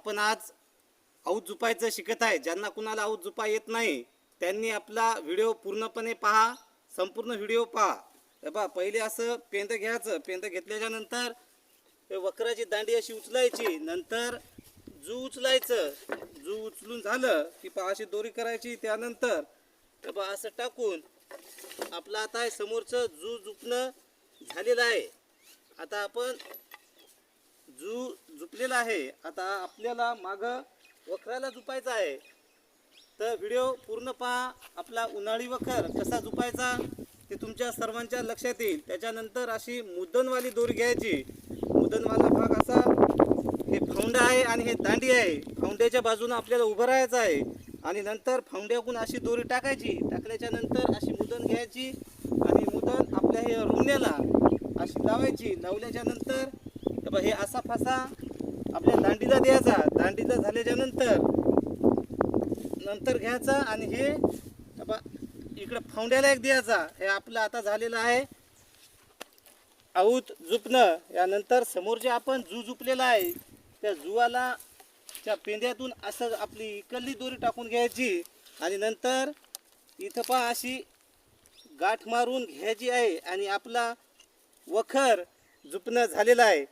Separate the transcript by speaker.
Speaker 1: आपण आज आऊत झुपायचं शिकत आहे. ज्यांना कुणाला आऊत झुपा येत नाही त्यांनी आपला व्हिडिओ पूर्णपणे पहा, संपूर्ण व्हिडिओ पहा. हे पहा, पहिले असं पेंद घ्यायचं. पेंद घेतल्याच्या नंतर वक्राची दांडी अशी उचलायची, नंतर जू उचलायचं. जू उचलून झालं की पहा अशी दोरी करायची. त्यानंतर हे पहा असं टाकून आपलं आता आहे समोरचं जू झुपणं झालेलं आहे. आता आपण जू झुपलेला आहे. आता आपल्याला मागं वखराला झुपायचं आहे. तर व्हिडिओ पूर्ण पहा. आपला उन्हाळी वखर कसा झुपायचा ते तुमच्या सर्वांच्या लक्षात येईल. त्याच्यानंतर अशी मुदनवाली दोरी घ्यायची. मुदनवाला भाग असा, हे फावंडा आहे आणि हे दांडी आहे. फावंड्याच्या बाजूने आपल्याला उभं राहायचं आहे आणि नंतर फावंड्याकडून अशी दोरी टाकायची. टाकल्याच्या नंतर अशी मुदन घ्यायची आणि मुदन आपल्या हे रुमण्याला अशी लावायची. लावल्याच्या नंतर हे असा फासा आपल्या दांडीला द्यायचा. दांडीला झाल्याच्या नंतर घ्यायचा आणि हे इकडं फावंड्याला एक द्यायचा. हे आपलं आता झालेलं आहे आऊत झुपणं. यानंतर समोर जे आपण जू झुपलेला आहे त्या जुवाला त्या पेंद्यातून असं आपली इकडली दोरी टाकून घ्यायची आणि नंतर इथं पहा अशी गाठ मारून घ्यायची आहे आणि आपला वखर झुपणं झालेला आहे.